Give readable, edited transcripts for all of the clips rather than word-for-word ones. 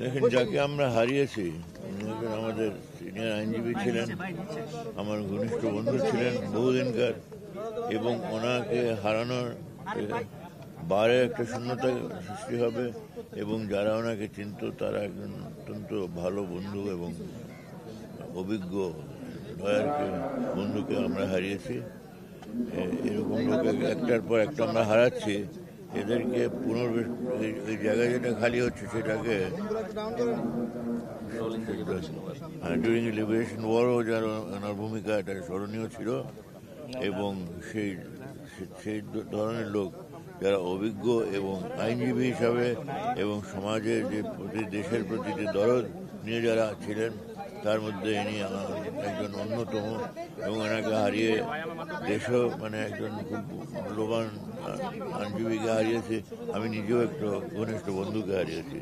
দেখেন, যাকে আমরা হারিয়েছি উনি আমাদের সিনিয়র আইনজীবী ছিলেন, আমার ঘনিষ্ঠ বন্ধু ছিলেন বহুদিনকার, এবং ওনাকে হারানোর বারে একটা শূন্যতা সৃষ্টি হবে, এবং যারা ওনাকে চিনত তারা একজন অত্যন্ত ভালো বন্ধু এবং অভিজ্ঞ লয়ারকে বন্ধুকে আমরা হারিয়েছি। এরকম লোক একটার পর একটা আমরা হারাচ্ছি। এদেরকে এই জায়গায় যেটা খালি হচ্ছে সেটাকে ডিউরিং লিবারেশন ওয়ারও যার ওনার ভূমিকা এটা স্মরণীয় ছিল, এবং সেই ধরনের লোক যারা অভিজ্ঞ এবং আইনজীবী হিসাবে এবং সমাজের যে দেশের প্রতি যে দরদ নিয়ে যারা ছিলেন তার মধ্যে ইনি একজন অন্যতম, এবং এনাকে হারিয়ে দেশও একজন খুব মূল্যবান আইনজীবীকে হারিয়েছে। আমি নিজেও একটু ঘনিষ্ঠ বন্ধুকে হারিয়েছি।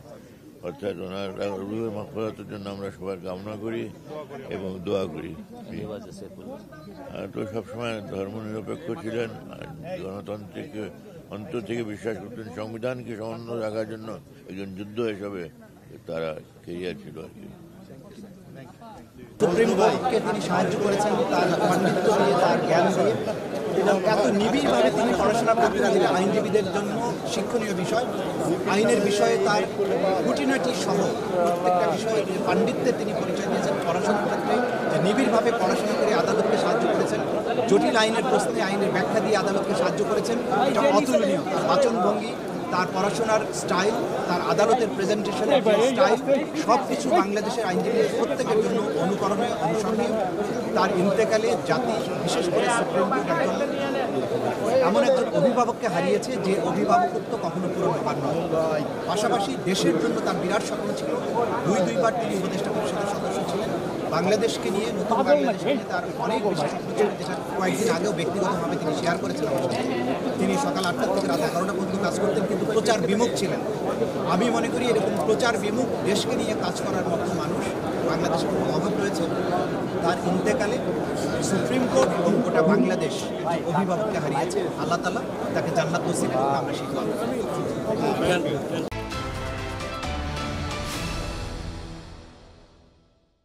অর্থাৎ ওনার রুহের মাগফিরাতের জন্য আমরা সবার কামনা করি এবং দোয়া করি। তো সবসময় ধর্মনিরপেক্ষ ছিলেন, গণতন্ত্রকে অন্তর থেকে বিশ্বাস করতেন, সংবিধানকে সমুন্নত রাখার জন্য একজন যুদ্ধ হিসাবে তারা কেরিয়ার ছিল আর কি। সুপ্রিম কোর্টকে তিনি সাহায্য করেছেন তার পাণ্ডিত্য দিয়ে, তার জ্ঞান দিয়ে, এবং এত নিবিড়ভাবে তিনি পড়াশোনা করতেন যেটা আইনজীবীদের জন্য শিক্ষণীয় বিষয়। আইনের বিষয়ে তার খুঁটিনাটি সহ প্রত্যেকটা বিষয়ে পাণ্ডিত্যের তিনি পরিচয় দিয়েছেন। পড়াশোনার ক্ষেত্রে যে নিবিড়ভাবে পড়াশোনা করে আদালতকে সাহায্য করেছেন, জটিল আইনের প্রশ্নে আইনের ব্যাখ্যা দিয়ে আদালতকে সাহায্য করেছেন, এটা অতুলনীয়। তার বাচনভঙ্গি, তার পড়াশোনার স্টাইল, তার আদালতের প্রেজেন্টেশনের স্টাইল, সব কিছু বাংলাদেশের আইনজীবীদের প্রত্যেকের জন্য অনুকরণীয়, অনুসরণীয়। তার ইন্তেকালে জাতি, বিশেষ করে সুপ্রিম কোর্ট এমন একজন অভিভাবককে হারিয়েছে যে অভিভাবকত্ব কখনো পূরণ হবার নয়। পাশাপাশি দেশের জন্য তার বিরাট স্বপ্ন ছিল। দুইবার তিনি উপদেষ্টা পরিষদের সদস্য ছিলেন। বাংলাদেশকে নিয়ে, নতুন বাংলাদেশকে নিয়ে তার অনেক বেশি স্বপ্ন ছিল, যেটা কয়েকদিন আগেও ব্যক্তিগতভাবে তিনি শেয়ার করেছেন আমার সাথে। তিনি সকাল 8টা থেকে রাত 11টা পর্যন্ত কাজ করতেন, কিন্তু প্রচার বিমুখ ছিলেন। আমি মনে করি এরকম প্রচার বিমুখ দেশকে নিয়ে কাজ করার মতো মানুষ বাংলাদেশে খুব অভাব রয়েছে। তার ইন্তেকালে সুপ্রিম কোর্ট এবং গোটা বাংলাদেশ অভিভাবককে হারিয়েছে। আল্লাহ তাআলা তাকে জান্নাত নসিব করুন, আমরা সেই দোয়া করি।